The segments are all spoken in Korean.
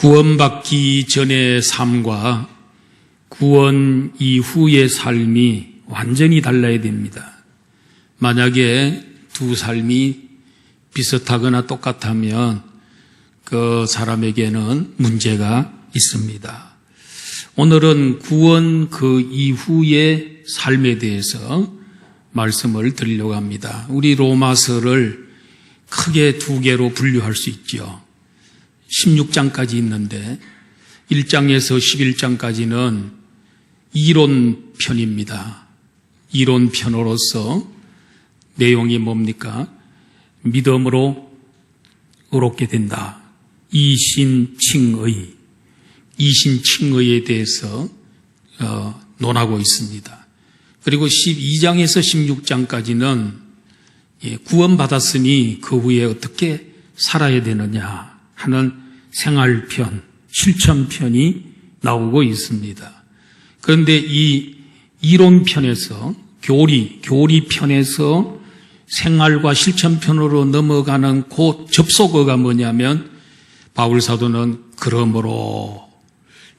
구원받기 전의 삶과 구원 이후의 삶이 완전히 달라야 됩니다. 만약에 두 삶이 비슷하거나 똑같다면 그 사람에게는 문제가 있습니다. 오늘은 구원 그 이후의 삶에 대해서 말씀을 드리려고 합니다. 우리 로마서를 크게 두 개로 분류할 수 있죠. 16장까지 있는데 1장에서 11장까지는 이론편입니다. 이론편으로서 내용이 뭡니까? 믿음으로 의롭게 된다. 이신칭의, 이신칭의에 대해서 논하고 있습니다. 그리고 12장에서 16장까지는 구원받았으니 그 후에 어떻게 살아야 되느냐 하는 생활편, 실천편이 나오고 있습니다. 그런데 이 이론편에서 교리편에서 생활과 실천편으로 넘어가는 그 접속어가 뭐냐면 바울사도는 그러므로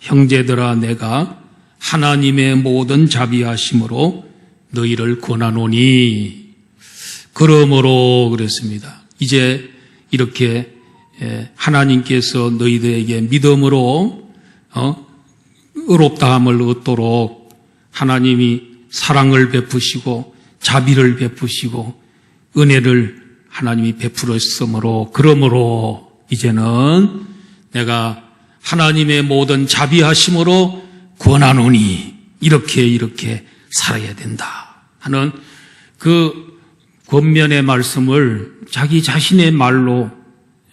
형제들아 내가 하나님의 모든 자비하심으로 너희를 권하노니 그러므로 그랬습니다. 이제 이렇게 하나님께서 너희들에게 믿음으로 의롭다함을 얻도록 하나님이 사랑을 베푸시고 자비를 베푸시고 은혜를 하나님이 베풀었으므로 그러므로 이제는 내가 하나님의 모든 자비하심으로 권하노니 이렇게 살아야 된다 하는 그 권면의 말씀을 자기 자신의 말로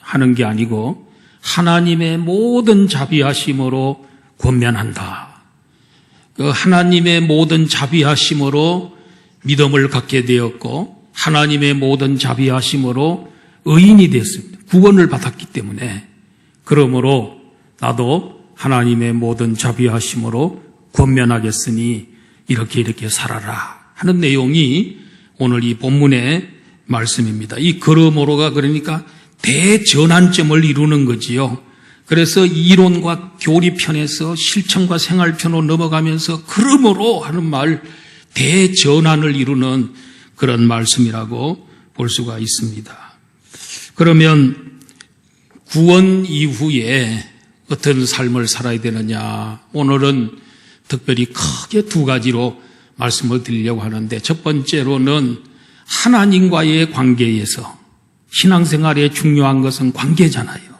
하는 게 아니고 하나님의 모든 자비하심으로 권면한다. 그 하나님의 모든 자비하심으로 믿음을 갖게 되었고 하나님의 모든 자비하심으로 의인이 됐습니다. 구원을 받았기 때문에 그러므로 나도 하나님의 모든 자비하심으로 권면하겠으니 이렇게 살아라 하는 내용이 오늘 이 본문의 말씀입니다. 이 그러므로가 그러니까 대전환점을 이루는 거지요. 그래서 이론과 교리편에서 실천과 생활편으로 넘어가면서 그러므로 하는 말 대전환을 이루는 그런 말씀이라고 볼 수가 있습니다. 그러면 구원 이후에 어떤 삶을 살아야 되느냐? 오늘은 특별히 크게 두 가지로 말씀을 드리려고 하는데 첫 번째로는 하나님과의 관계에서 신앙생활에 중요한 것은 관계잖아요.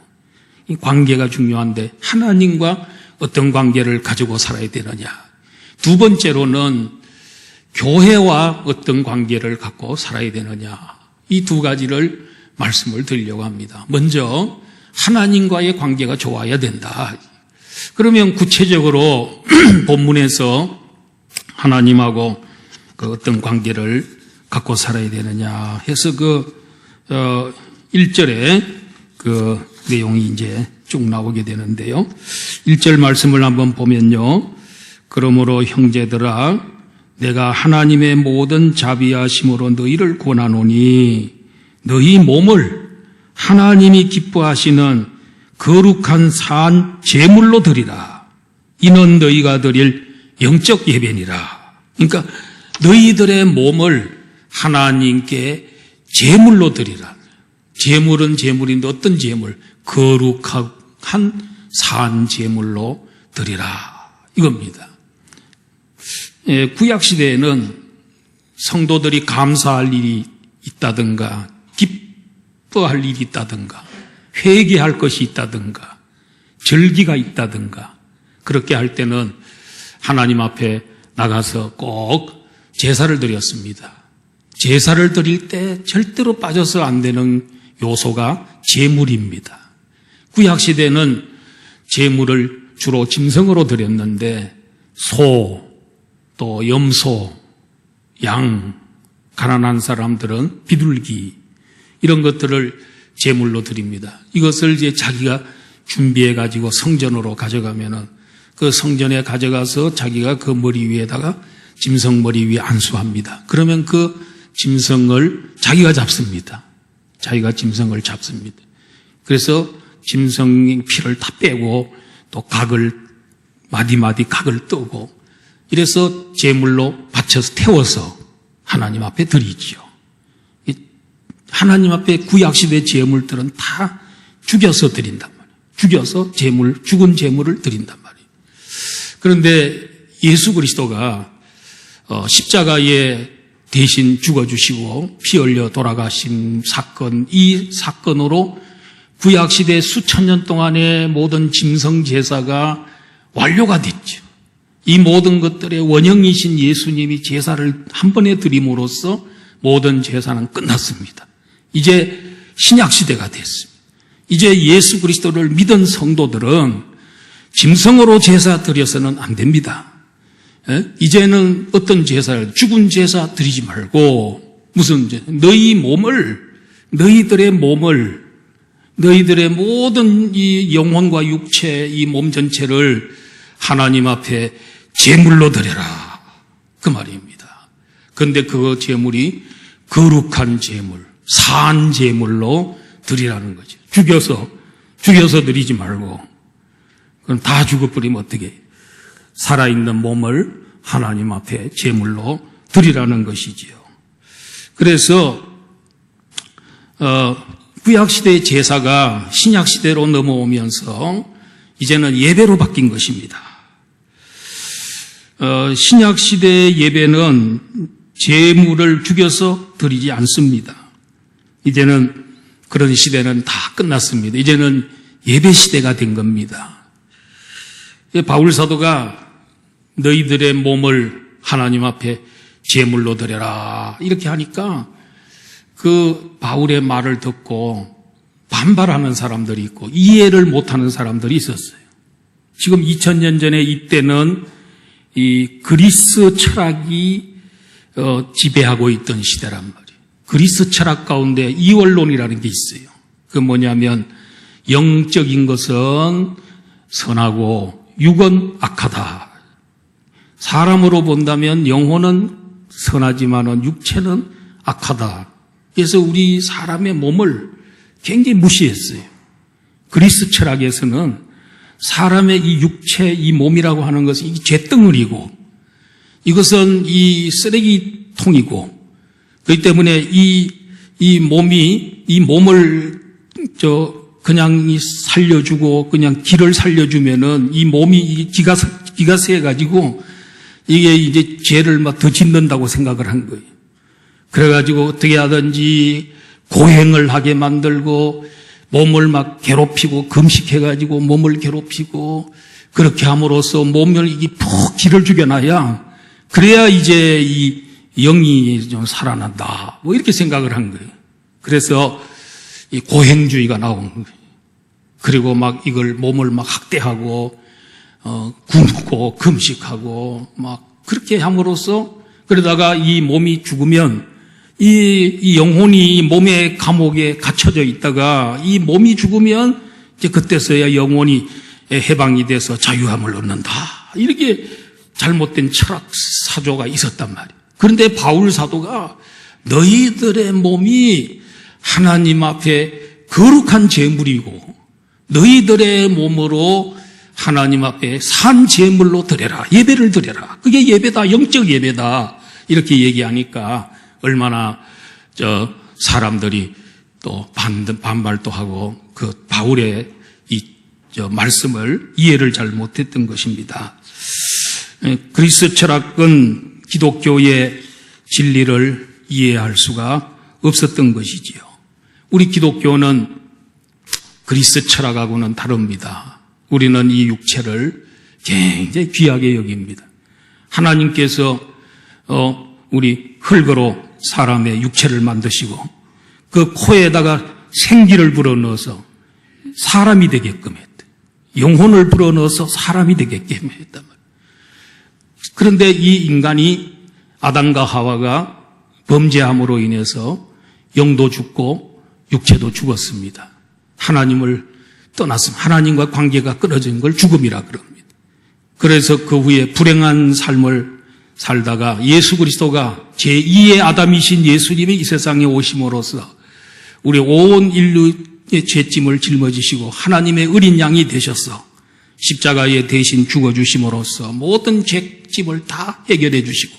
이 관계가 중요한데 하나님과 어떤 관계를 가지고 살아야 되느냐. 두 번째로는 교회와 어떤 관계를 갖고 살아야 되느냐. 이 두 가지를 말씀을 드리려고 합니다. 먼저 하나님과의 관계가 좋아야 된다. 그러면 구체적으로 본문에서 하나님하고 그 어떤 관계를 갖고 살아야 되느냐 해서 1절에 그 내용이 이제 쭉 나오게 되는데요. 1절 말씀을 한번 보면요. 그러므로 형제들아 내가 하나님의 모든 자비하심으로 너희를 권하노니 너희 몸을 하나님이 기뻐하시는 거룩한 산 제물로 드리라. 이는 너희가 드릴 영적 예배니라. 그러니까 너희들의 몸을 하나님께 제물로 드리라. 제물은 제물인데 어떤 제물? 거룩한 산 제물로 드리라. 이겁니다. 구약시대에는 성도들이 감사할 일이 있다든가 기뻐할 일이 있다든가 회개할 것이 있다든가 절기가 있다든가 그렇게 할 때는 하나님 앞에 나가서 꼭 제사를 드렸습니다. 제사를 드릴 때 절대로 빠져서 안 되는 요소가 제물입니다. 구약시대는 제물을 주로 짐승으로 드렸는데 소, 또 염소, 양, 가난한 사람들은 비둘기 이런 것들을 제물로 드립니다. 이것을 이제 자기가 준비해 가지고 성전으로 가져가면은 그 성전에 가져가서 자기가 그 머리 위에다가 짐승 머리 위에 안수합니다. 그러면 그 짐승을 자기가 잡습니다. 자기가 짐승을 잡습니다. 그래서 짐승의 피를 다 빼고 또 각을 마디마디 각을 뜨고 이래서 제물로 바쳐서 태워서 하나님 앞에 드리지요. 하나님 앞에 구약시대 제물들은 다 죽여서 드린단 말이에요. 죽여서 죽은 제물을 드린단 말이에요. 그런데 예수 그리스도가 십자가에 대신 죽어주시고 피 흘려 돌아가신 사건, 이 사건으로 구약시대 수천 년 동안의 모든 짐승 제사가 완료가 됐죠. 이 모든 것들의 원형이신 예수님이 제사를 한 번에 드림으로써 모든 제사는 끝났습니다. 이제 신약시대가 됐습니다. 이제 예수 그리스도를 믿은 성도들은 짐승으로 제사 드려서는 안 됩니다. 이제는 어떤 제사를 죽은 제사 드리지 말고 무슨 너희들의 모든 이 영혼과 육체 이 몸 전체를 하나님 앞에 제물로 드려라 그 말입니다. 그런데 그 제물이 거룩한 제물, 산 제물로 드리라는 거죠. 죽여서 드리지 말고 그럼 다 죽어버리면 어떻게 살아있는 몸을 하나님 앞에 제물로 드리라는 것이지요. 그래서 구약시대의 제사가 신약시대로 넘어오면서 이제는 예배로 바뀐 것입니다. 신약시대의 예배는 제물을 죽여서 드리지 않습니다. 이제는 그런 시대는 다 끝났습니다. 이제는 예배 시대가 된 겁니다. 바울 사도가 너희들의 몸을 하나님 앞에 제물로 드려라 이렇게 하니까 그 바울의 말을 듣고 반발하는 사람들이 있고 이해를 못하는 사람들이 있었어요. 지금 2000년 전에 이때는 이 그리스 철학이 지배하고 있던 시대란 말이에요. 그리스 철학 가운데 이원론이라는 게 있어요. 그 뭐냐면 영적인 것은 선하고 육은 악하다. 사람으로 본다면 영혼은 선하지만은 육체는 악하다. 그래서 우리 사람의 몸을 굉장히 무시했어요. 그리스 철학에서는 사람의 이 육체, 이 몸이라고 하는 것은 이 잿덩어리고 이것은 이 쓰레기통이고 그렇기 때문에 이 몸을 그냥 살려주고 그냥 기를 살려주면은 이 몸이 기가 세가지고 이게 이제 죄를 막 더 짓는다고 생각을 한 거예요. 그래가지고 어떻게 하든지 고행을 하게 만들고 몸을 막 괴롭히고 금식해가지고 몸을 괴롭히고 그렇게 함으로써 몸을 이게 푹 기를 죽여놔야 그래야 이제 이 영이 좀 살아난다. 뭐 이렇게 생각을 한 거예요. 그래서 이 고행주의가 나온 거예요. 그리고 막 이걸 몸을 막 학대하고 굶고 금식하고 막 그렇게 함으로써 그러다가 이 몸이 죽으면 이 영혼이 몸의 감옥에 갇혀져 있다가 이 몸이 죽으면 이제 그때서야 영혼이 해방이 돼서 자유함을 얻는다. 이렇게 잘못된 철학 사조가 있었단 말이에요. 그런데 바울 사도가 너희들의 몸이 하나님 앞에 거룩한 제물이고 너희들의 몸으로 하나님 앞에 산 제물로 드려라. 예배를 드려라. 그게 예배다. 영적 예배다. 이렇게 얘기하니까 얼마나 사람들이 또 반발도 하고 그 바울의 말씀을 이해를 잘 못했던 것입니다. 그리스 철학은 기독교의 진리를 이해할 수가 없었던 것이지요. 우리 기독교는 그리스 철학하고는 다릅니다. 우리는 이 육체를 굉장히 귀하게 여깁니다. 하나님께서 우리 흙으로 사람의 육체를 만드시고 그 코에다가 생기를 불어넣어서 사람이 되게끔 했다. 영혼을 불어넣어서 사람이 되게끔 했단 말이에요. 그런데 이 인간이 아담과 하와가 범죄함으로 인해서 영도 죽고 육체도 죽었습니다. 하나님을 떠났습니다. 하나님과 관계가 끊어진 걸 죽음이라 그럽니다. 그래서 그 후에 불행한 삶을 살다가 예수 그리스도가 제2의 아담이신 예수님이 이 세상에 오심으로써 우리 온 인류 죄짐을 짊어지시고 하나님의 어린 양이 되셔서 십자가에 대신 죽어주심으로써 모든 죄짐을 다 해결해 주시고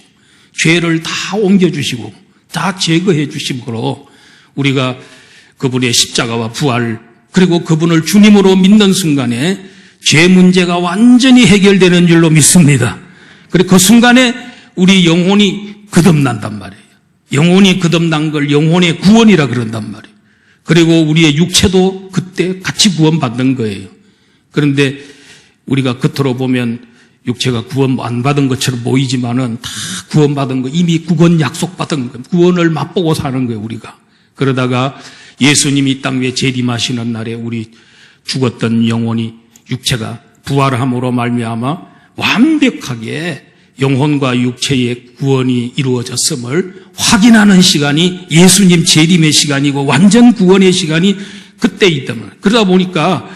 죄를 다 옮겨주시고 다 제거해 주심으로 우리가 그분의 십자가와 부활 그리고 그분을 주님으로 믿는 순간에 죄 문제가 완전히 해결되는 줄로 믿습니다. 그리고 그 순간에 우리 영혼이 거듭난단 말이에요. 영혼이 거듭난 걸 영혼의 구원이라 그런단 말이에요. 그리고 우리의 육체도 그때 같이 구원받는 거예요. 그런데 우리가 겉으로 보면 육체가 구원 안 받은 것처럼 보이지만은 다 구원받은 거, 이미 구원 약속받은 거, 구원을 맛보고 사는 거예요, 우리가. 그러다가 예수님이 땅 위에 재림하시는 날에 우리 죽었던 영혼이 육체가 부활함으로 말미암아 완벽하게 영혼과 육체의 구원이 이루어졌음을 확인하는 시간이 예수님 재림의 시간이고 완전 구원의 시간이 그때 있다면 그러다 보니까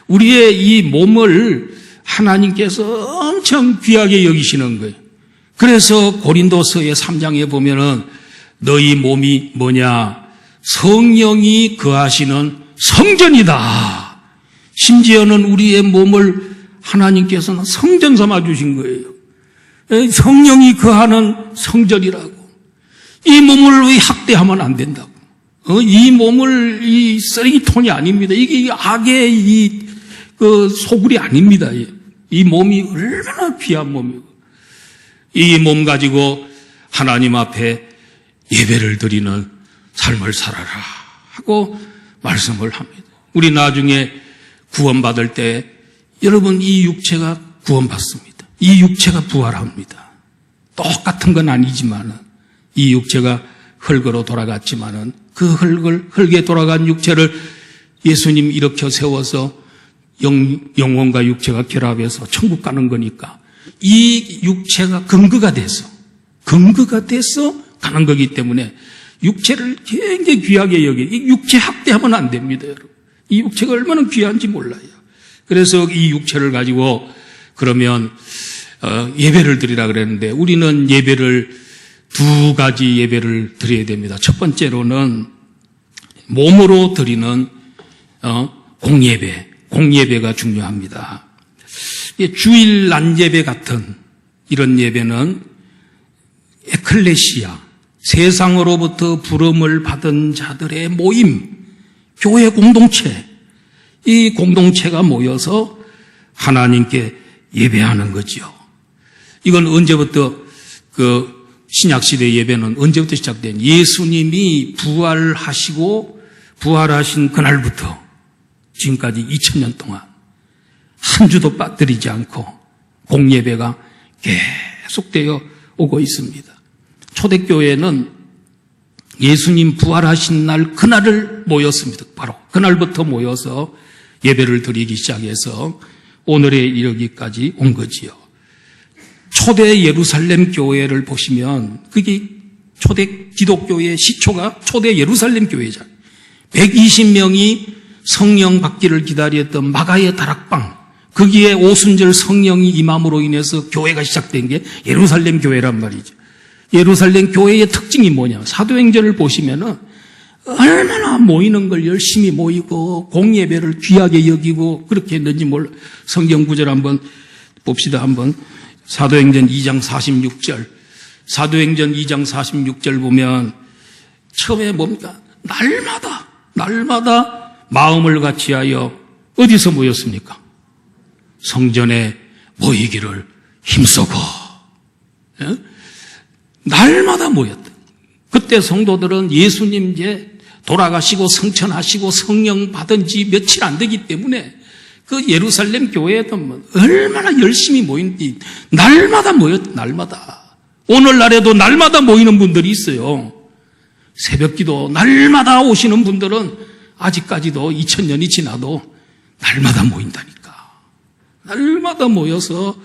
우리의 이 몸을 하나님께서 엄청 귀하게 여기시는 거예요. 그래서 고린도서의 3장에 보면은 너희 몸이 뭐냐? 성령이 거하시는 성전이다. 심지어는 우리의 몸을 하나님께서는 성전 삼아 주신 거예요. 성령이 거하는 성전이라고. 이 몸을 왜 학대하면 안 된다고. 이 몸을 이 쓰레기통이 아닙니다. 이게 악의 소굴이 아닙니다. 이 몸이 얼마나 귀한 몸이고. 이 몸 가지고 하나님 앞에 예배를 드리는 삶을 살아라 하고 말씀을 합니다. 우리 나중에 구원받을 때 여러분 이 육체가 구원받습니다. 이 육체가 부활합니다. 똑같은 건 아니지만은 이 육체가 흙으로 돌아갔지만은 그 흙에 돌아간 육체를 예수님 일으켜 세워서 영혼과 육체가 결합해서 천국 가는 거니까 이 육체가 근거가 돼서 가는 거기 때문에 육체를 굉장히 귀하게 이 육체 학대하면 안 됩니다, 여러분. 이 육체가 얼마나 귀한지 몰라요. 그래서 이 육체를 가지고 그러면 예배를 드리라 그랬는데 우리는 예배를 두 가지 예배를 드려야 됩니다. 첫 번째로는 몸으로 드리는 공예배가 중요합니다. 주일 낮예배 같은 이런 예배는 에클레시아, 세상으로부터 부름을 받은 자들의 모임, 교회 공동체, 이 공동체가 모여서 하나님께 예배하는 거죠. 이건 언제부터 신약시대 예배는 언제부터 시작된 예수님이 부활하신 그날부터 지금까지 2000년 동안 한 주도 빠뜨리지 않고 공예배가 계속되어 오고 있습니다. 초대교회는 예수님 부활하신 날 그날을 모였습니다. 바로 그날부터 모여서 예배를 드리기 시작해서 오늘에 이르기까지 온 거지요. 초대 예루살렘 교회를 보시면 그게 초대 기독교의 시초가 초대 예루살렘 교회잖아요. 120명이 성령 받기를 기다렸던 마가의 다락방, 거기에 오순절 성령이 임함으로 인해서 교회가 시작된 게 예루살렘 교회란 말이죠. 예루살렘 교회의 특징이 뭐냐? 사도행전을 보시면은 얼마나 모이는 걸 열심히 모이고 공예배를 귀하게 여기고 그렇게 했는지 몰라. 성경 구절 한번 봅시다. 한번 사도행전 2장 46절. 사도행전 2장 46절 보면 처음에 뭡니까? 날마다 마음을 같이하여 어디서 모였습니까? 성전에 모이기를 힘쓰고 날마다 모였다. 그때 성도들은 예수님 이제 돌아가시고 성천하시고 성령 받은 지 며칠 안 되기 때문에 그 예루살렘 교회에도 얼마나 열심히 모인지 날마다 모였다. 날마다. 오늘날에도 날마다 모이는 분들이 있어요. 새벽기도 날마다 오시는 분들은 아직까지도 2000년이 지나도 날마다 모인다니까. 날마다 모여서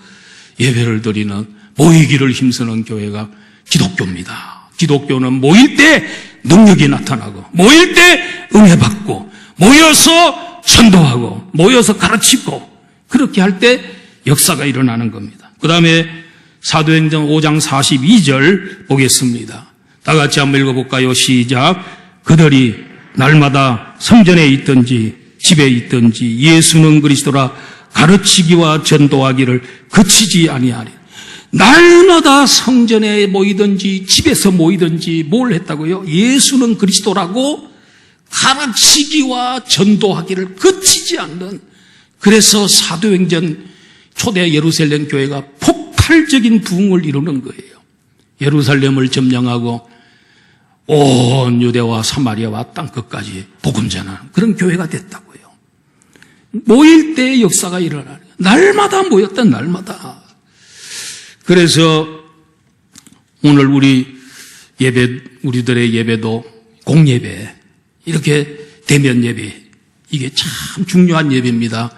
예배를 드리는 모이기를 힘쓰는 교회가 기독교입니다. 기독교는 모일 때 능력이 나타나고 모일 때 은혜 받고 모여서 전도하고 모여서 가르치고 그렇게 할 때 역사가 일어나는 겁니다. 그 다음에 사도행전 5장 42절 보겠습니다. 다 같이 한번 읽어볼까요? 시작. 그들이 날마다 성전에 있든지 집에 있든지 예수는 그리스도라 가르치기와 전도하기를 그치지 아니하리. 날마다 성전에 모이든지 집에서 모이든지 뭘 했다고요? 예수는 그리스도라고 가르치기와 전도하기를 그치지 않는, 그래서 사도행전 초대 예루살렘 교회가 폭발적인 부흥을 이루는 거예요. 예루살렘을 점령하고 온 유대와 사마리아와 땅끝까지 복음 전하는 그런 교회가 됐다고요. 모일 때의 역사가 일어나는 거예요. 날마다 모였던 날마다. 그래서 오늘 우리들의 예배도 공예배, 이렇게 대면 예배, 이게 참 중요한 예배입니다.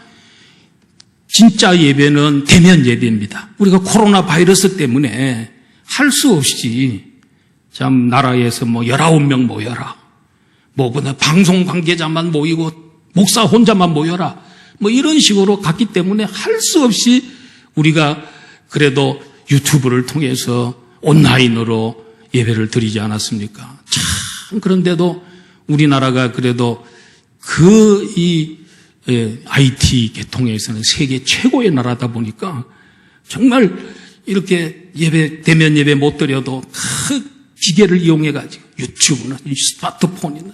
진짜 예배는 대면 예배입니다. 우리가 코로나 바이러스 때문에 할 수 없이 참 나라에서 19명 모여라, 그냥 방송 관계자만 모이고 목사 혼자만 모여라, 이런 식으로 갔기 때문에 할 수 없이 우리가 그래도 유튜브를 통해서 온라인으로 예배를 드리지 않았습니까? 참 그런데도 우리나라가 그래도 IT 계통에서는 세계 최고의 나라다 보니까 정말 이렇게 대면 예배 못 드려도 그 기계를 이용해가지고 유튜브나 스마트폰이나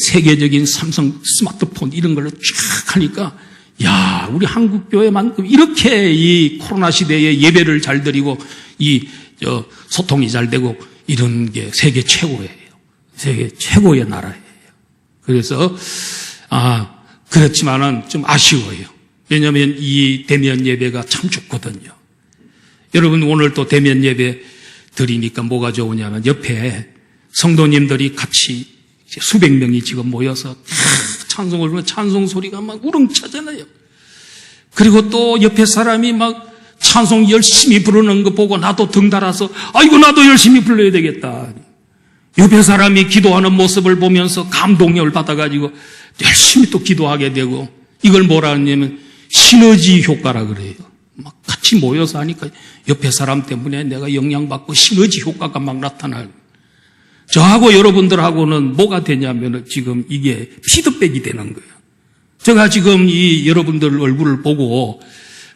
세계적인 삼성 스마트폰 이런 걸로 쫙 하니까, 야, 우리 한국교회만큼 이렇게 이 코로나 시대에 예배를 잘 드리고 소통이 잘 되고 이런 게 세계 최고예요. 세계 최고의 나라예요. 그래서 그렇지만은 좀 아쉬워요. 왜냐하면 이 대면 예배가 참 좋거든요. 여러분, 오늘 또 대면 예배 드리니까 뭐가 좋으냐면 옆에 성도님들이 같이 수백 명이 지금 모여서 찬송을 부르면 찬송 소리가 막 우렁차잖아요. 그리고 또 옆에 사람이 막 찬송 열심히 부르는 거 보고 나도 등 달아서 아이고 나도 열심히 불러야 되겠다. 옆에 사람이 기도하는 모습을 보면서 감동을 받아가지고 열심히 또 기도하게 되고, 이걸 뭐라 하냐면 시너지 효과라 그래요. 막 같이 모여서 하니까 옆에 사람 때문에 내가 영향받고 시너지 효과가 막 나타나요. 저하고 여러분들하고는 뭐가 되냐면 지금 이게 피드백이 되는 거예요. 제가 지금 이 여러분들 얼굴을 보고,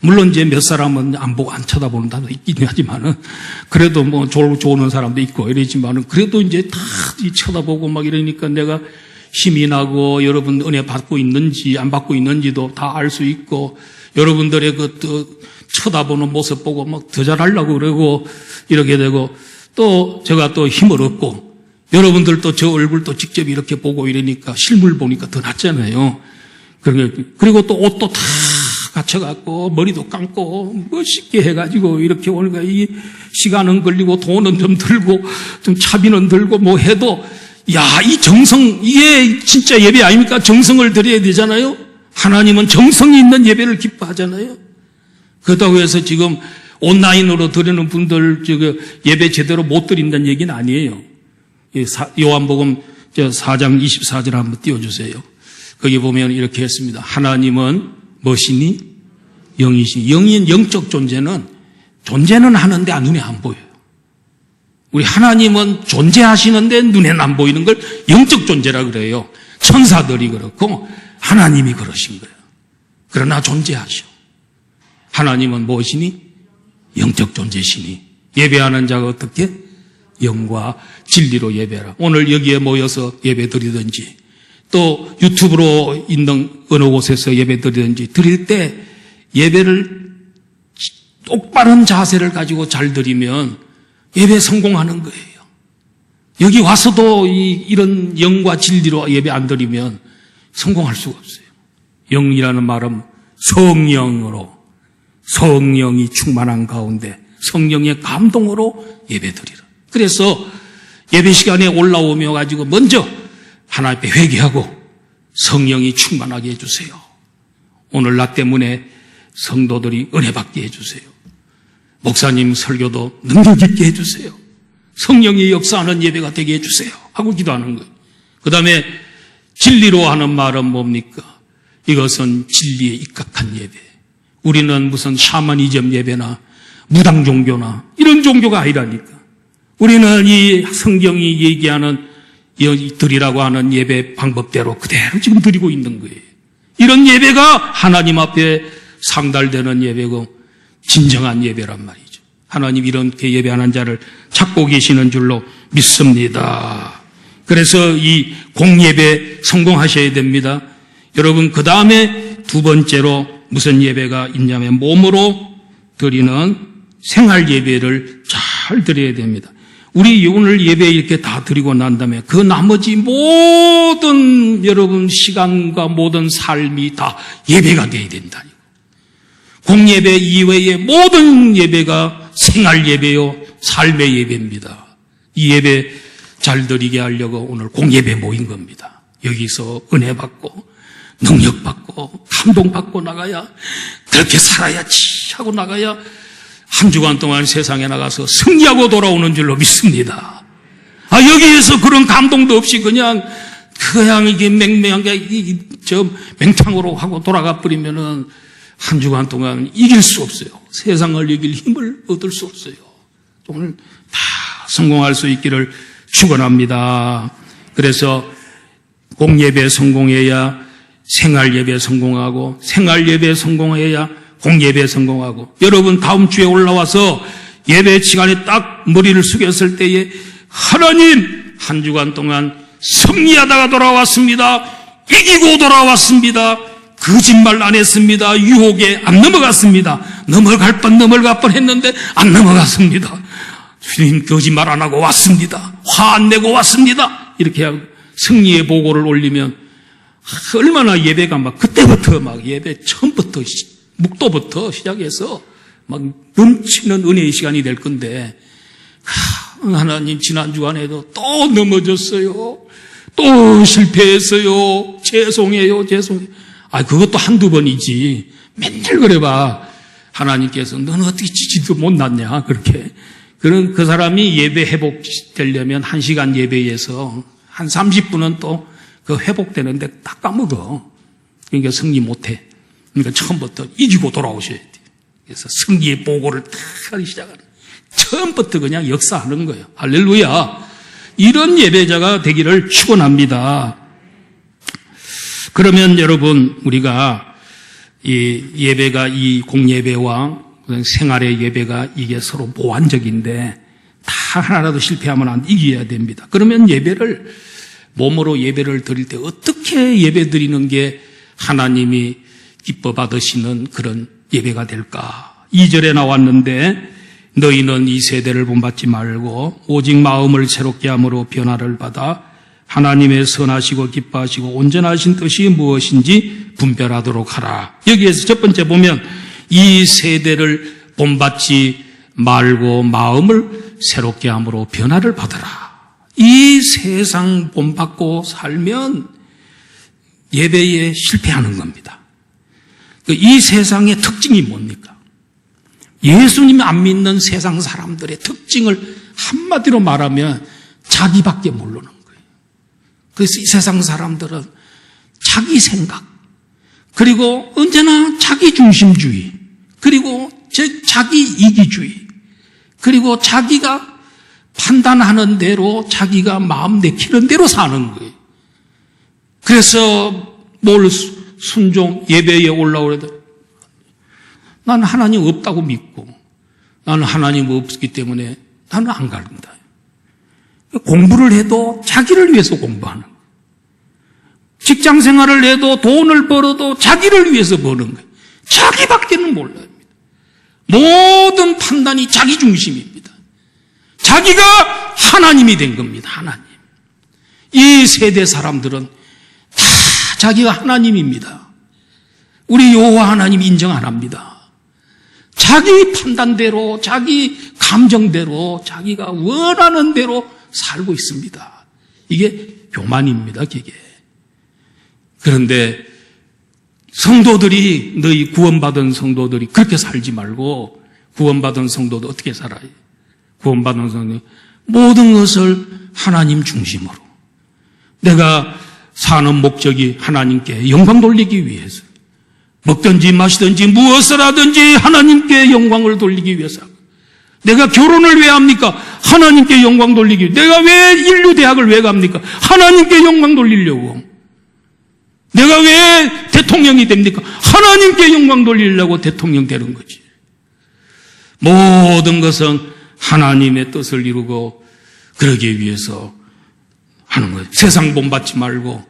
물론 이제 몇 사람은 안 보고 안 쳐다보는 사람도 있긴 하지만은, 그래도 좋은 사람도 있고 이러지만은, 그래도 이제 다 쳐다보고 막 이러니까 내가 힘이 나고 여러분 은혜 받고 있는지 안 받고 있는지도 다 알 수 있고, 여러분들의 쳐다보는 모습 보고 막 더 잘하려고 그러고 이렇게 되고, 또 제가 또 힘을 얻고, 여러분들도 저 얼굴도 직접 이렇게 보고 이러니까 실물 보니까 더 낫잖아요. 그리고 또 옷도 다 갖춰갖고 머리도 감고 멋있게 해가지고 이렇게 오니까 이 시간은 걸리고 돈은 좀 들고 좀 차비는 들고 해도, 야, 이 정성, 이게 진짜 예배 아닙니까? 정성을 드려야 되잖아요. 하나님은 정성이 있는 예배를 기뻐하잖아요. 그렇다고 해서 지금 온라인으로 드리는 분들 예배 제대로 못 드린다는 얘기는 아니에요. 요한복음 4장 24절 한번 띄워주세요. 거기 보면 이렇게 했습니다. 하나님은 무엇이니? 영이시니. 영인 영적 존재는 하는데 눈에 안 보여요. 우리 하나님은 존재하시는데 눈에는 안 보이는 걸 영적 존재라 그래요. 천사들이 그렇고 하나님이 그러신 거예요. 그러나 존재하셔. 하나님은 무엇이니? 영적 존재시니. 예배하는 자가 어떻게? 영과 진리로 예배하라. 오늘 여기에 모여서 예배 드리든지 또 유튜브로 있는 어느 곳에서 예배 드리든지 드릴 때 예배를 똑바른 자세를 가지고 잘 드리면 예배 성공하는 거예요. 여기 와서도 이런 영과 진리로 예배 안 드리면 성공할 수가 없어요. 영이라는 말은 성령이 충만한 가운데 성령의 감동으로 예배 드리라. 그래서 예배 시간에 올라오며 가지고 먼저 하나님 앞에 회개하고 성령이 충만하게 해주세요. 오늘 나 때문에 성도들이 은혜 받게 해주세요. 목사님 설교도 능력 있게 해주세요. 성령이 역사하는 예배가 되게 해주세요 하고 기도하는 거예요. 그 다음에 진리로 하는 말은 뭡니까? 이것은 진리에 입각한 예배. 우리는 무슨 샤머니즘 예배나 무당 종교나 이런 종교가 아니라니까. 우리는 이 성경이 얘기하는 드리라고 하는 예배 방법대로 그대로 지금 드리고 있는 거예요. 이런 예배가 하나님 앞에 상달되는 예배고 진정한 예배란 말이죠. 하나님 이렇게 예배하는 자를 찾고 계시는 줄로 믿습니다. 그래서 이 공예배 성공하셔야 됩니다. 여러분, 그 다음에 두 번째로 무슨 예배가 있냐면 몸으로 드리는 생활 예배를 잘 드려야 됩니다. 우리 오늘 예배 이렇게 다 드리고 난 다음에 그 나머지 모든 여러분 시간과 모든 삶이 다 예배가 되어야 된다니까. 공예배 이외의 모든 예배가 생활 예배요, 삶의 예배입니다. 이 예배 잘 드리게 하려고 오늘 공예배 모인 겁니다. 여기서 은혜 받고 능력 받고 감동 받고 나가야, 그렇게 살아야지 하고 나가야 한 주간 동안 세상에 나가서 승리하고 돌아오는 줄로 믿습니다. 여기에서 그런 감동도 없이 그냥 이게 맹맹하게 맹탕으로 하고 돌아가 버리면은 한 주간 동안 이길 수 없어요. 세상을 이길 힘을 얻을 수 없어요. 오늘 다 성공할 수 있기를 축원합니다. 그래서 공예배 성공해야 생활예배 성공하고, 생활예배 성공해야 공예배 성공하고. 여러분, 다음 주에 올라와서 예배 시간에 딱 머리를 숙였을 때에 하나님, 한 주간 동안 승리하다가 돌아왔습니다. 이기고 돌아왔습니다. 거짓말 안 했습니다. 유혹에 안 넘어갔습니다. 넘어갈 뻔 했는데 안 넘어갔습니다. 주님, 거짓말 안 하고 왔습니다. 화 안 내고 왔습니다. 이렇게 하고 승리의 보고를 올리면 얼마나 예배가 그때부터 예배 처음부터 묵도부터 시작해서 넘치는 은혜의 시간이 될 건데, 하나님 지난 주간에도 또 넘어졌어요. 또 실패했어요. 죄송해요. 그것도 한두 번이지. 맨날 그래봐. 하나님께서 너는 어떻게 지지도 못났냐, 그렇게. 그 사람이 예배 회복되려면 1시간 예배에서 한 30분은 또 그 회복되는데 딱 까먹어. 그러니까 승리 못해. 그러니까 처음부터 이기고 돌아오셔야 돼. 그래서 승리의 보고를 딱 하기 시작하는. 처음부터 그냥 역사하는 거예요. 할렐루야. 이런 예배자가 되기를 축원합니다. 그러면 여러분, 우리가 이 예배가, 이 공예배와 생활의 예배가 이게 서로 보완적인데 다 하나라도 실패하면 안 이겨야 됩니다. 그러면 몸으로 예배를 드릴 때 어떻게 예배 드리는 게 하나님이 기뻐 받으시는 그런 예배가 될까? 2절에 나왔는데, 너희는 이 세대를 본받지 말고 오직 마음을 새롭게 함으로 변화를 받아 하나님의 선하시고 기뻐하시고 온전하신 뜻이 무엇인지 분별하도록 하라. 여기에서 첫 번째 보면 이 세대를 본받지 말고 마음을 새롭게 함으로 변화를 받아라. 이 세상 본받고 살면 예배에 실패하는 겁니다. 이 세상의 특징이 뭡니까? 예수님 안 믿는 세상 사람들의 특징을 한마디로 말하면 자기밖에 모르는 거예요. 그래서 이 세상 사람들은 자기 생각, 그리고 언제나 자기 중심주의, 그리고 자기 이기주의, 그리고 자기가 판단하는 대로 자기가 마음 내키는 대로 사는 거예요. 그래서 순종 예배에 올라오래도 나는 하나님 없다고 믿고, 나는 하나님 없기 때문에 나는 안 간다. 공부를 해도 자기를 위해서 공부하는 거예요. 직장 생활을 해도 돈을 벌어도 자기를 위해서 버는 거예요. 자기밖에는 몰라요. 모든 판단이 자기 중심입니다. 자기가 하나님이 된 겁니다. 하나님. 이 세대 사람들은 다 자기가 하나님입니다. 우리 여호와 하나님 인정 안 합니다. 자기 판단대로, 자기 감정대로, 자기가 원하는 대로 살고 있습니다. 이게 교만입니다, 이게. 그런데 성도들이, 너희 구원받은 성도들이 그렇게 살지 말고, 구원받은 성도도 어떻게 살아요? 구원받은 성도 모든 것을 하나님 중심으로, 내가 사는 목적이 하나님께 영광 돌리기 위해서, 먹든지 마시든지 무엇을 하든지 하나님께 영광을 돌리기 위해서, 내가 결혼을 왜 합니까? 하나님께 영광 돌리기. 내가 왜 인류대학을 왜 갑니까? 하나님께 영광 돌리려고. 내가 왜 대통령이 됩니까? 하나님께 영광 돌리려고 대통령 되는 거지. 모든 것은 하나님의 뜻을 이루고 그러기 위해서 하는 거예요. 세상 본받지 말고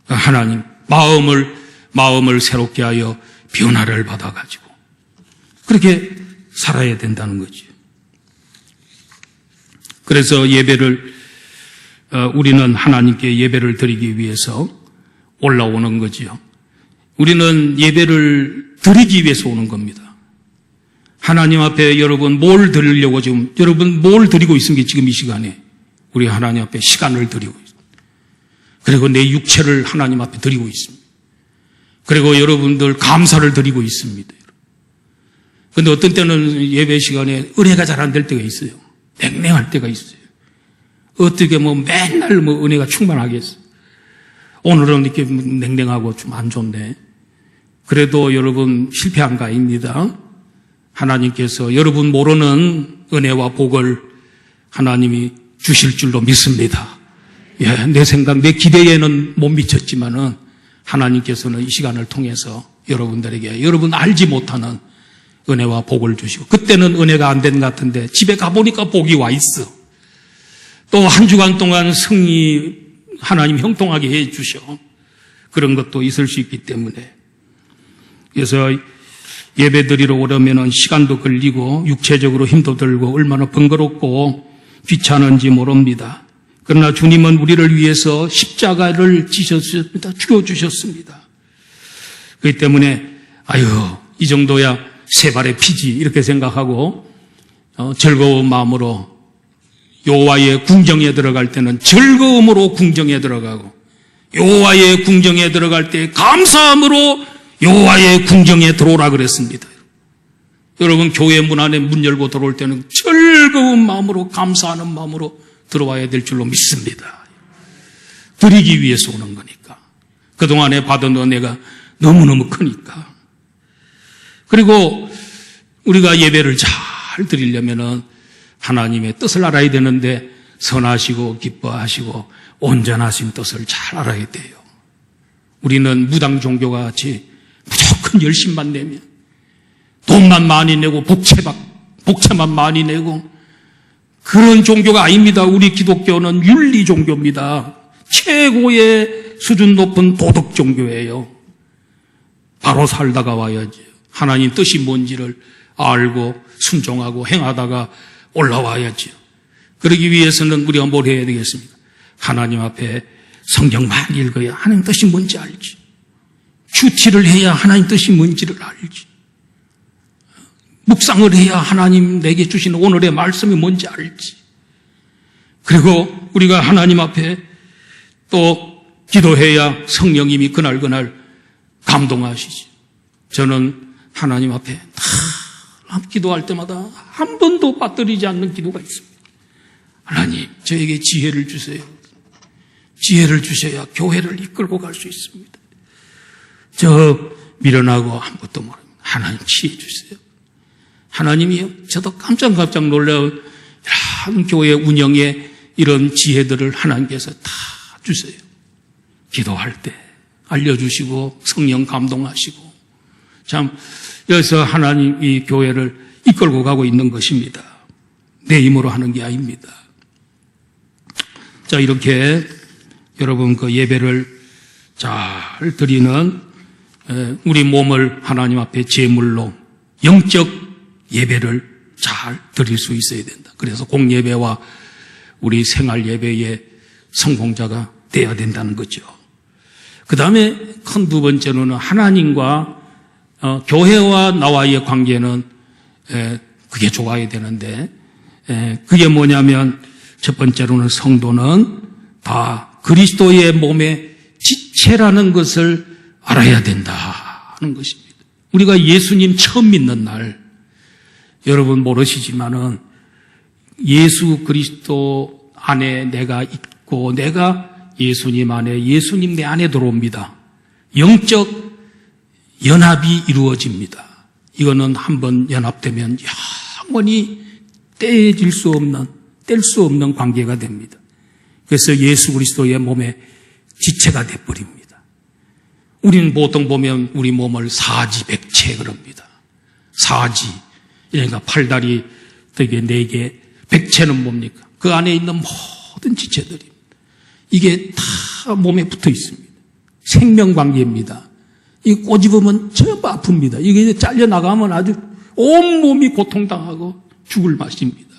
하나님 마음을 새롭게 하여 변화를 받아가지고 그렇게 살아야 된다는 거죠. 그래서 우리는 하나님께 예배를 드리기 위해서 올라오는 거지요. 우리는 예배를 드리기 위해서 오는 겁니다. 하나님 앞에 여러분 뭘 드리려고 여러분 뭘 드리고 있습니까? 지금 이 시간에 우리 하나님 앞에 시간을 드리고 있습니다. 그리고 내 육체를 하나님 앞에 드리고 있습니다. 그리고 여러분들 감사를 드리고 있습니다. 그런데 어떤 때는 예배 시간에 은혜가 잘 안 될 때가 있어요. 냉랭할 때가 있어요. 어떻게 맨날 은혜가 충만하겠어요. 오늘은 이렇게 냉랭하고 좀 안 좋네. 그래도 여러분 실패한 거 아닙니다. 하나님께서 여러분 모르는 은혜와 복을 하나님이 주실 줄로 믿습니다. 예, 내 생각, 내 기대에는 못 미쳤지만은 하나님께서는 이 시간을 통해서 여러분들에게 여러분 알지 못하는 은혜와 복을 주시고 그때는 은혜가 안 된 것 같은데 집에 가보니까 복이 와 있어. 또 한 주간 동안 승리 하나님 형통하게 해 주셔. 그런 것도 있을 수 있기 때문에 그래서 예배 드리러 오려면 시간도 걸리고 육체적으로 힘도 들고 얼마나 번거롭고 귀찮은지 모릅니다. 그러나 주님은 우리를 위해서 십자가를 지셨습니다. 죽여주셨습니다. 그렇기 때문에 이 정도야 세 발의 피지 이렇게 생각하고 즐거운 마음으로 여호와의 궁정에 들어갈 때는 즐거움으로 궁정에 들어가고 여호와의 궁정에 들어갈 때 감사함으로 여호와의 궁정에 들어오라 그랬습니다. 여러분 교회 문 안에 문 열고 들어올 때는 즐거운 마음으로 감사하는 마음으로 들어와야 될 줄로 믿습니다. 드리기 위해서 오는 거니까. 그동안에 받은 은혜가 너무너무 크니까. 그리고 우리가 예배를 잘 드리려면은 하나님의 뜻을 알아야 되는데 선하시고 기뻐하시고 온전하신 뜻을 잘 알아야 돼요. 우리는 무당 종교가 같이 무조건 열심만 내면 돈만 많이 내고 복채만 많이 내고 그런 종교가 아닙니다. 우리 기독교는 윤리 종교입니다. 최고의 수준 높은 도덕 종교예요. 바로 살다가 와야지. 하나님 뜻이 뭔지를 알고 순종하고 행하다가 올라와야지요. 그러기 위해서는 우리가 뭘 해야 되겠습니까? 하나님 앞에 성경 많이 읽어야 하나님 뜻이 뭔지 알지. 큐티를 해야 하나님 뜻이 뭔지를 알지. 묵상을 해야 하나님 내게 주시는 오늘의 말씀이 뭔지 알지. 그리고 우리가 하나님 앞에 또 기도해야 성령님이 그날 감동하시지. 저는 하나님 앞에 기도할 때마다 한 번도 빠뜨리지 않는 기도가 있습니다. 하나님, 저에게 지혜를 주세요. 지혜를 주셔야 교회를 이끌고 갈 수 있습니다. 저 미련하고 아무것도 모릅니다. 하나님 지혜 주세요. 하나님이 저도 깜짝 놀라운 이런 교회 운영에 이런 지혜들을 하나님께서 다 주세요. 기도할 때 알려주시고 성령 감동하시고 참 여기서 하나님 이 교회를 이끌고 가고 있는 것입니다. 내 힘으로 하는 게 아닙니다. 자, 이렇게 여러분 그 예배를 잘 드리는 우리 몸을 하나님 앞에 제물로 영적 예배를 잘 드릴 수 있어야 된다. 그래서 공예배와 우리 생활 예배의 성공자가 돼야 된다는 거죠. 그 다음에 큰 두 번째로는 하나님과 교회와 나와의 관계는 그게 좋아야 되는데 그게 뭐냐면 첫 번째로는 성도는 다 그리스도의 몸의 지체라는 것을 알아야 된다는 것입니다. 우리가 예수님 처음 믿는 날 여러분 모르시지만은 예수 그리스도 안에 내가 있고 내가 예수님 안에 예수님 내 안에 들어옵니다. 영적 연합이 이루어집니다. 이거는 한번 연합되면 영원히 뗄 수 없는 관계가 됩니다. 그래서 예수 그리스도의 몸에 지체가 돼버립니다. 우리는 보통 보면 우리 몸을 사지백체 그럽니다. 사지, 그러니까 팔다리 되게 4개, 백체는 뭡니까? 그 안에 있는 모든 지체들입니다. 이게 다 몸에 붙어 있습니다. 생명관계입니다. 이 꼬집으면 전부 아픕니다. 이게 잘려나가면 아주 온몸이 고통당하고 죽을 맛입니다.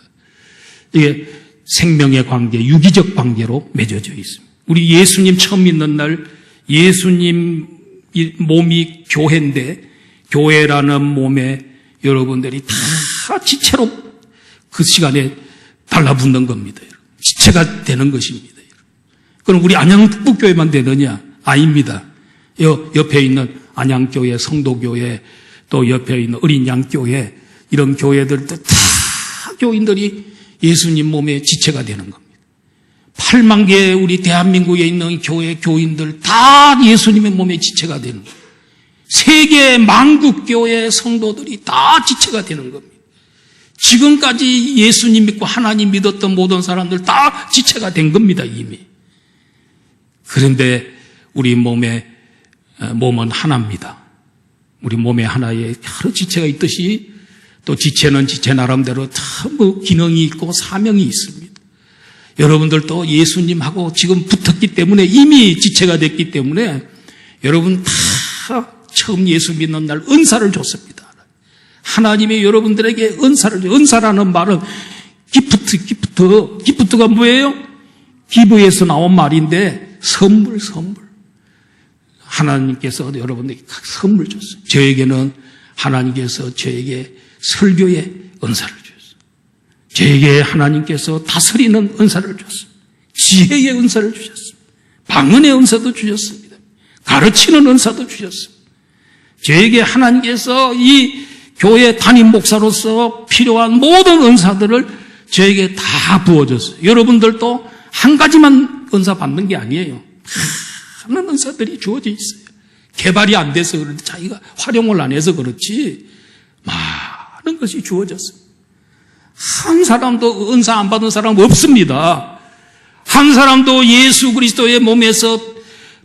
이게 생명의 관계, 유기적 관계로 맺어져 있습니다. 우리 예수님 처음 믿는 날 예수님 몸이 교회인데 교회라는 몸에 여러분들이 다 지체로 그 시간에 달라붙는 겁니다. 지체가 되는 것입니다. 그럼 우리 안양북부교회만 되느냐? 아닙니다. 옆에 있는 안양교회, 성도교회, 또 옆에 있는 어린양교회, 이런 교회들도 다 교인들이 예수님 몸의 지체가 되는 겁니다. 8만 개의 우리 대한민국에 있는 교회 교인들 다 예수님의 몸의 지체가 되는 겁니다. 세계 만국교회 성도들이 다 지체가 되는 겁니다. 지금까지 예수님 믿고 하나님 믿었던 모든 사람들 다 지체가 된 겁니다, 이미. 그런데 우리 몸은 하나입니다. 우리 몸에 하나에 여러 지체가 있듯이 또 지체는 지체 나름대로 다 기능이 있고 사명이 있습니다. 여러분들도 예수님하고 지금 붙었기 때문에 이미 지체가 됐기 때문에 여러분 다 처음 예수 믿는 날 은사를 줬습니다. 하나님이 여러분들에게 은사라는 말은 기프트가 뭐예요? 기브에서 나온 말인데 선물. 하나님께서 여러분들에게 각 선물 줬어요. 저에게는 하나님께서 저에게 설교의 은사를 주셨어요. 저에게 하나님께서 다스리는 은사를 주셨어요. 지혜의 은사를 주셨어요. 방언의 은사도 주셨습니다. 가르치는 은사도 주셨어요. 저에게 하나님께서 이 교회 담임 목사로서 필요한 모든 은사들을 저에게 다 부어줬어요. 여러분들도 한 가지만 은사 받는 게 아니에요. 많은 은사들이 주어져 있어요. 개발이 안 돼서 그런지 자기가 활용을 안 해서 그렇지 많은 것이 주어졌어요. 한 사람도 은사 안 받은 사람 없습니다. 한 사람도 예수 그리스도의 몸에서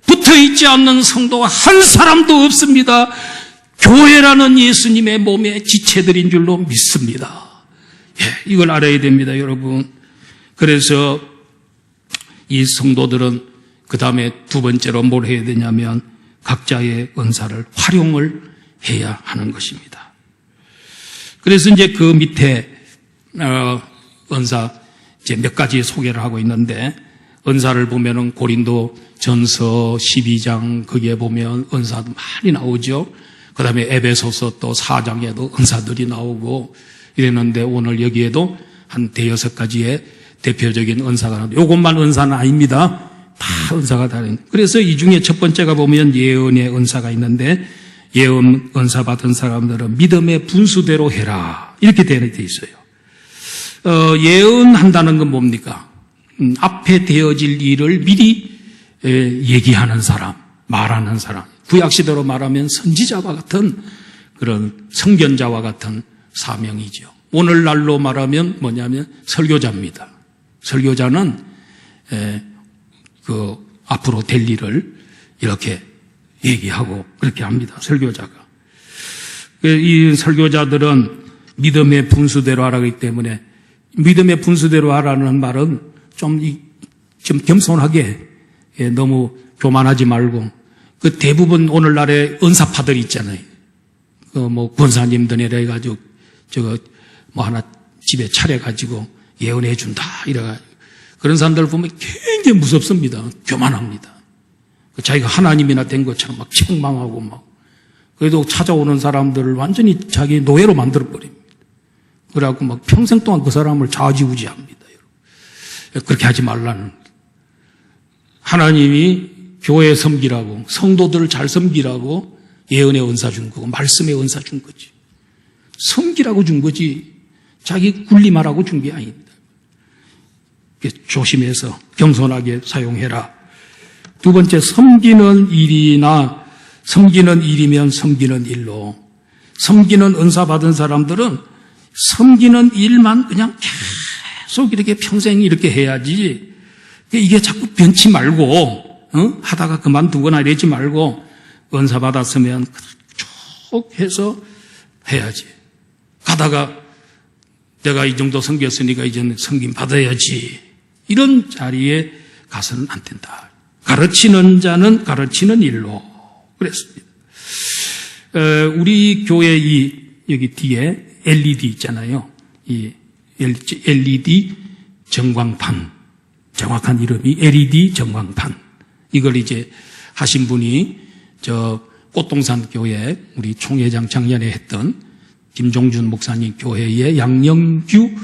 붙어있지 않는 성도가 한 사람도 없습니다. 교회라는 예수님의 몸의 지체들인 줄로 믿습니다. 이걸 알아야 됩니다, 여러분. 그래서 이 성도들은 그 다음에 두 번째로 뭘 해야 되냐면 각자의 은사를 활용을 해야 하는 것입니다. 그래서 이제 그 밑에 은사 이제 몇 가지 소개를 하고 있는데 은사를 보면은 고린도 전서 12장 거기에 보면 은사도 많이 나오죠. 그 다음에 에베소서 또 4장에도 은사들이 나오고 이랬는데 오늘 여기에도 한 5-6가지의 대표적인 은사가 나옵니다. 이것만 은사는 아닙니다. 다 은사가 다른. 그래서 이 중에 첫 번째가 보면 예언의 은사가 있는데 예언 은사 받은 사람들은 믿음의 분수대로 해라. 이렇게 되어 있어요. 예언한다는 건 뭡니까? 앞에 되어질 일을 미리 얘기하는 사람, 말하는 사람. 구약시대로 말하면 선지자와 같은 그런 선견자와 같은 사명이죠. 오늘날로 말하면 뭐냐면 설교자입니다. 설교자는 앞으로 될 일을 이렇게 얘기하고 그렇게 합니다. 설교자가. 이 설교자들은 믿음의 분수대로 하라기 때문에 믿음의 분수대로 하라는 말은 좀 겸손하게 너무 교만하지 말고 그 대부분 오늘날의 은사파들 있잖아요. 권사님들이라 해가지고 하나 집에 차려가지고 예언해 준다 이래가지고 그런 사람들 보면 굉장히 무섭습니다. 교만합니다. 자기가 하나님이나 된 것처럼 막 책망하고 그래도 찾아오는 사람들을 완전히 자기 노예로 만들어버립니다. 그래갖고 평생 동안 그 사람을 좌지우지합니다. 그렇게 하지 말라는. 하나님이 교회 섬기라고, 성도들을 잘 섬기라고 예언의 은사 준 거고, 말씀의 은사 준 거지. 섬기라고 준 거지, 자기 군림하라고 준 게 아닙니다. 조심해서 겸손하게 사용해라. 두 번째, 섬기는 일이면 섬기는 일로. 섬기는 은사 받은 사람들은 섬기는 일만 그냥 계속 이렇게 평생 이렇게 해야지, 이게 자꾸 변치 말고, 하다가 그만두거나 이러지 말고, 은사 받았으면 쭉 해서 해야지. 가다가 내가 이 정도 섬겼으니까 이제는 섬김 받아야지. 이런 자리에 가서는 안 된다. 가르치는 자는 가르치는 일로. 그랬습니다. 우리 교회 여기 뒤에 LED 있잖아요. 이 LED 전광판. 정확한 이름이 LED 전광판. 이걸 이제 하신 분이 꽃동산 교회 우리 총회장 작년에 했던 김종준 목사님 교회의 양영규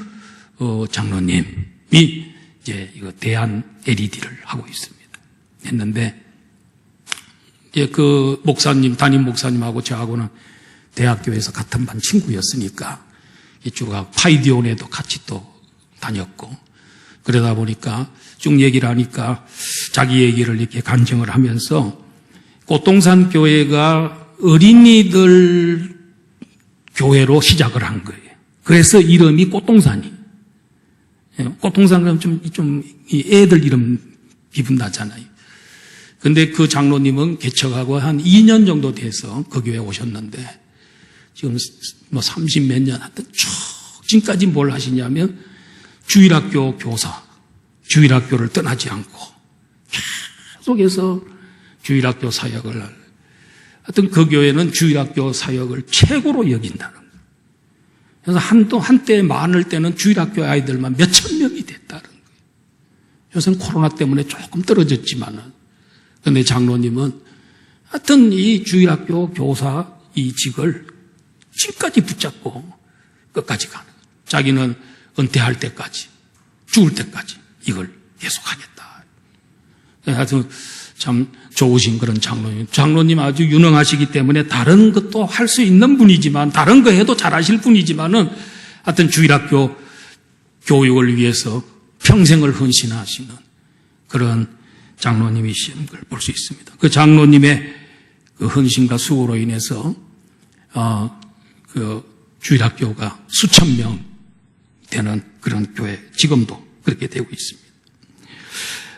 장로님이 이제 이거 대한 LED를 하고 있습니다. 했는데 이제 그 목사님, 담임 목사님하고 저하고는 대학교에서 같은 반 친구였으니까 이쪽가 파이디온에도 같이 또 다녔고 그러다 보니까 쭉 얘기를 하니까 자기 얘기를 이렇게 간증을 하면서 꽃동산 교회가 어린이들 교회로 시작을 한 거예요. 그래서 이름이 꽃동산이. 꽃동산 그러면 좀 애들 이름 기분 나잖아요. 근데 그 장로님은 개척하고 한 2년 정도 돼서 그 교회에 오셨는데 지금 뭐 30 몇 년 하여튼 쭉 지금까지 뭘 하시냐면 주일학교 교사, 주일학교를 떠나지 않고 계속해서 주일학교 사역을 하여튼 그 교회는 주일학교 사역을 최고로 여긴다는 거예요. 그래서 한때 많을 때는 주일학교 아이들만 몇천 명이 됐다는 거예요. 요새는 코로나 때문에 조금 떨어졌지만은 근데 장로님은 하여튼 이 주일학교 교사 이 직을 지금까지 붙잡고 끝까지 가는 거예요. 자기는 은퇴할 때까지 죽을 때까지 이걸 계속하겠다. 하여튼 참 좋으신 그런 장로님. 장로님 아주 유능하시기 때문에 다른 것도 할 수 있는 분이지만 다른 거 해도 잘하실 분이지만은 하여튼 주일학교 교육을 위해서 평생을 헌신하시는 그런 장로님이신 걸 볼 수 있습니다. 그 장로님의 그 헌신과 수고로 인해서 그 주일학교가 수천 명 되는 그런 교회 지금도 그렇게 되고 있습니다.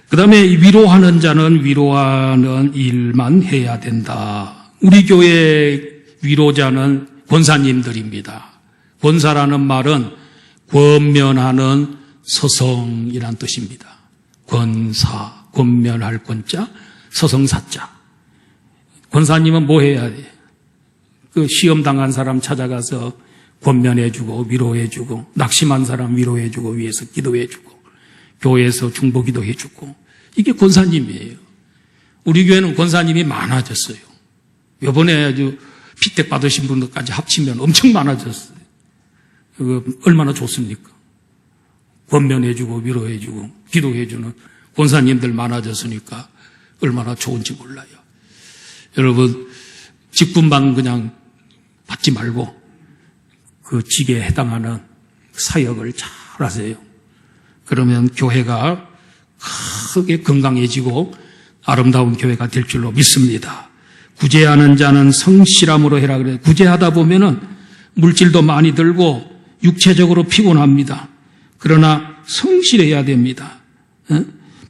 그 다음에 위로하는 자는 위로하는 일만 해야 된다. 우리 교회 위로자는 권사님들입니다. 권사라는 말은 권면하는 서성이란 뜻입니다. 권사, 권면할 권자, 서성사자. 권사님은 뭐 해야 돼? 그 시험 당한 사람 찾아가서 권면해주고 위로해주고 낙심한 사람 위로해주고 위해서 기도해주고 교회에서 중보기도 해주고 이게 권사님이에요. 우리 교회는 권사님이 많아졌어요. 이번에 아주 피택 받으신 분들까지 합치면 엄청 많아졌어요. 얼마나 좋습니까? 권면해주고 위로해주고 기도해주는 권사님들 많아졌으니까 얼마나 좋은지 몰라요. 여러분 직분만 그냥 받지 말고 그 직에 해당하는 사역을 잘 하세요. 그러면 교회가 크게 건강해지고 아름다운 교회가 될 줄로 믿습니다. 구제하는 자는 성실함으로 해라 그래요. 구제하다 보면은 물질도 많이 들고 육체적으로 피곤합니다. 그러나 성실해야 됩니다.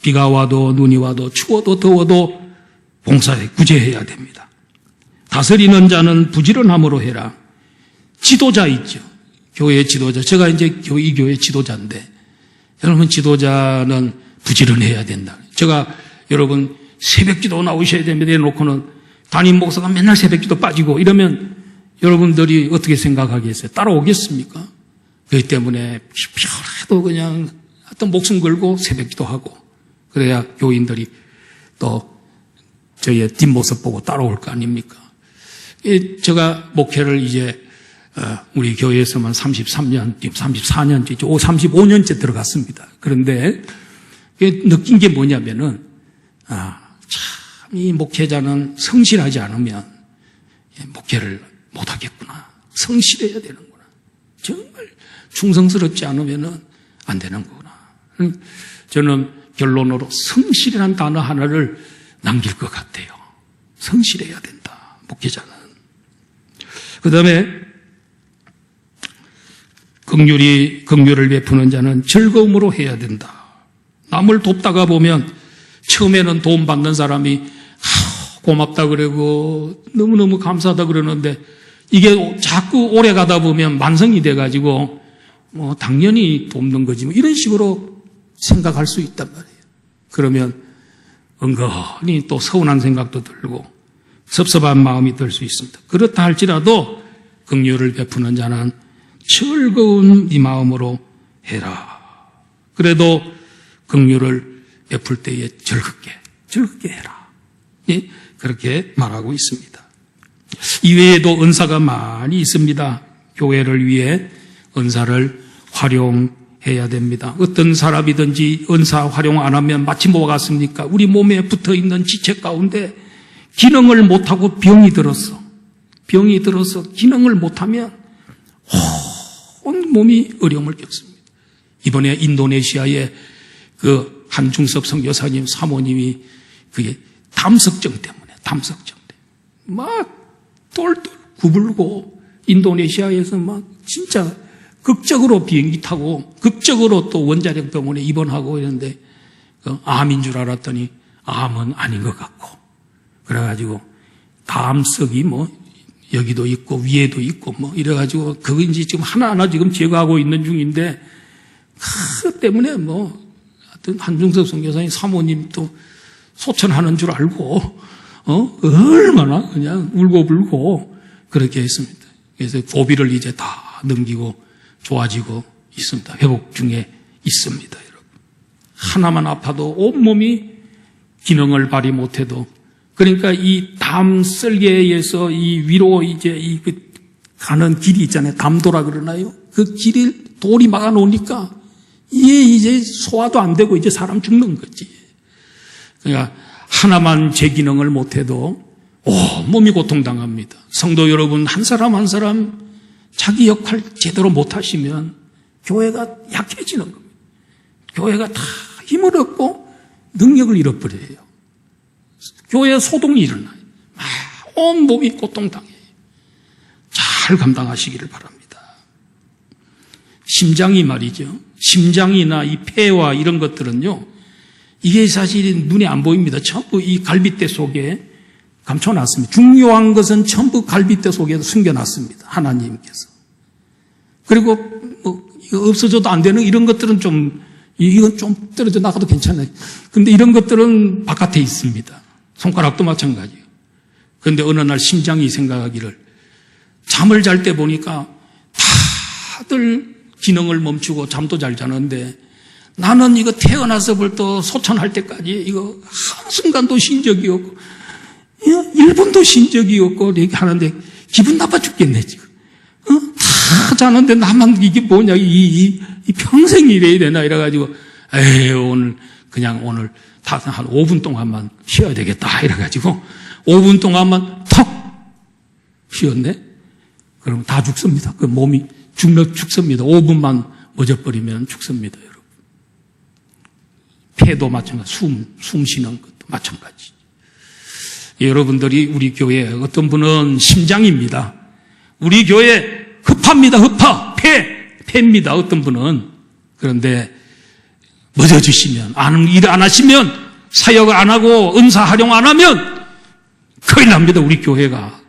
비가 와도 눈이 와도 추워도 더워도 봉사해 구제해야 됩니다. 다스리는 자는 부지런함으로 해라. 지도자 있죠. 교회 지도자. 제가 이제 이 교회 지도자인데 여러분 지도자는 부지런해야 된다. 제가 여러분 새벽기도 나오셔야 됩니다. 해놓고는 담임 목사가 맨날 새벽기도 빠지고 이러면 여러분들이 어떻게 생각하겠어요? 따라오겠습니까? 그렇기 때문에 피곤해도 그냥 하여튼 목숨 걸고 새벽기도 하고 그래야 교인들이 또 저희의 뒷모습 보고 따라올 거 아닙니까? 제가 목회를 이제 우리 교회에서만 33년, 34년째, 35년째 들어갔습니다. 그런데 느낀 게 뭐냐면은 참 이 목회자는 성실하지 않으면 목회를 못하겠구나. 성실해야 되는구나. 정말 충성스럽지 않으면은 안 되는 거구나. 저는 결론으로 성실이라는 단어 하나를 남길 것 같아요. 성실해야 된다. 목회자는. 그 다음에 긍휼을 베푸는 자는 즐거움으로 해야 된다. 남을 돕다가 보면 처음에는 도움 받는 사람이 고맙다 그러고 너무너무 감사하다 그러는데 이게 자꾸 오래 가다 보면 만성이 돼가지고 뭐 당연히 돕는 거지 뭐 이런 식으로 생각할 수 있단 말이에요. 그러면 은근히 또 서운한 생각도 들고 섭섭한 마음이 들 수 있습니다. 그렇다 할지라도 긍휼을 베푸는 자는 즐거운 이 마음으로 해라. 그래도 긍휼을 베풀 때에 즐겁게 해라. 예? 그렇게 말하고 있습니다. 이외에도 은사가 많이 있습니다. 교회를 위해 은사를 활용해야 됩니다. 어떤 사람이든지 은사 활용 안 하면 마치 뭐가 같습니까? 우리 몸에 붙어있는 지체 가운데 기능을 못하고 병이 들어서 기능을 못하면 온 몸이 어려움을 겪습니다. 이번에 인도네시아의 그 한중섭 선교사님 사모님이 그게 담석증 때문에 막 똘똘 구불고 인도네시아에서 막 진짜 극적으로 비행기 타고 극적으로 또 원자력 병원에 입원하고 이랬는데 암인 줄 알았더니 암은 아닌 것 같고 그래가지고 담석이 뭐 여기도 있고 위에도 있고 뭐 이래가지고 그거 이제 지금 하나하나 지금 제거하고 있는 중인데 그 때문에 뭐 하여튼 한중섭 선교사님 사모님도 소천하는 줄 알고 얼마나 그냥 울고불고 그렇게 했습니다. 그래서 고비를 이제 다 넘기고 좋아지고 있습니다. 회복 중에 있습니다, 여러분. 하나만 아파도 온몸이 기능을 발휘 못해도 그러니까 이 담썰개에서 이 위로 이제 가는 길이 있잖아요. 담도라 그러나요? 그 길을 돌이 막아 놓으니까 이게 이제 소화도 안 되고 이제 사람 죽는 거지. 그러니까 하나만 제 기능을 못해도 몸이 고통당합니다. 성도 여러분 한 사람 한 사람 자기 역할 제대로 못하시면 교회가 약해지는 겁니다. 교회가 다 힘을 얻고 능력을 잃어버려요. 교회 소동이 일어나요. 온 몸이 고통당해요. 잘 감당하시기를 바랍니다. 심장이 말이죠. 심장이나 이 폐와 이런 것들은요. 이게 사실 눈에 안 보입니다. 전부 이 갈빗대 속에 감춰놨습니다. 중요한 것은 전부 갈빗대 속에 숨겨놨습니다. 하나님께서. 그리고 이거 없어져도 안 되는 이런 것들은 이건 좀 떨어져 나가도 괜찮아요. 근데 이런 것들은 바깥에 있습니다. 손가락도 마찬가지예요. 그런데 어느 날 심장이 생각하기를 잠을 잘 때 보니까 다들 기능을 멈추고 잠도 잘 자는데 나는 이거 태어나서부터 소천할 때까지 이거 한순간도 쉰 적이 없고 1분도 쉰 적이 없고 이렇게 하는데 기분 나빠 죽겠네 지금. 다 자는데 나만 이게 뭐냐 이 평생 이래야 되나 이래가지고 오늘 다 한 5분 동안만 쉬어야 되겠다 이래가지고 5분 동안만 턱 쉬었네. 그럼 다 죽습니다. 그 몸이 죽습니다. 5분만 멎어버리면 죽습니다, 여러분. 폐도 마찬가지, 숨 쉬는 것도 마찬가지. 여러분들이 우리 교회 어떤 분은 심장입니다. 우리 교회 흡합니다. 폐입니다. 어떤 분은. 그런데 멎어주시면 일 안 하시면 사역 안 하고 은사 활용 안 하면 큰일 납니다. 우리 교회가.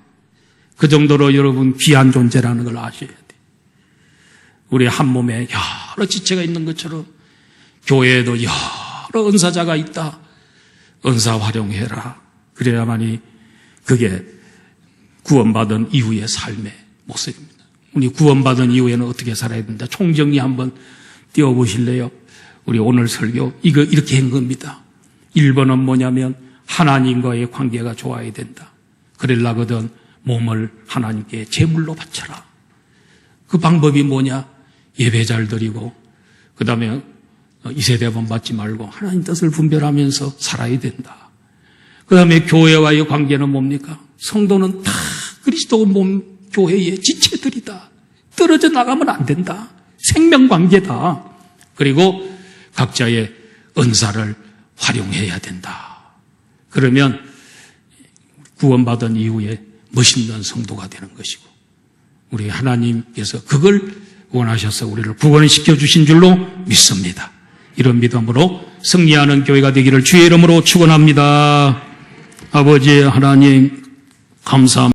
그 정도로 여러분 귀한 존재라는 걸 아셔야 돼요. 우리 한 몸에 여러 지체가 있는 것처럼 교회에도 여러 은사자가 있다. 은사 활용해라. 그래야만이 그게 구원받은 이후의 삶의 모습입니다. 우리 구원받은 이후에는 어떻게 살아야 된다. 총정리 한번 띄워보실래요? 우리 오늘 설교 이렇게 한 겁니다. 1번은 뭐냐면 하나님과의 관계가 좋아야 된다. 그러려거든 몸을 하나님께 제물로 바쳐라. 그 방법이 뭐냐? 예배 잘 드리고 그 다음에 이세대번 받지 말고 하나님 뜻을 분별하면서 살아야 된다. 그 다음에 교회와의 관계는 뭡니까? 성도는 다 그리스도 몸 교회의 지체들이다. 떨어져 나가면 안 된다. 생명관계다. 그리고 각자의 은사를 활용해야 된다. 그러면 구원받은 이후에 멋있는 성도가 되는 것이고 우리 하나님께서 그걸 구원하셔서 우리를 구원시켜 주신 줄로 믿습니다. 이런 믿음으로 승리하는 교회가 되기를 주의 이름으로 축원합니다. 아버지 하나님 감사합니다.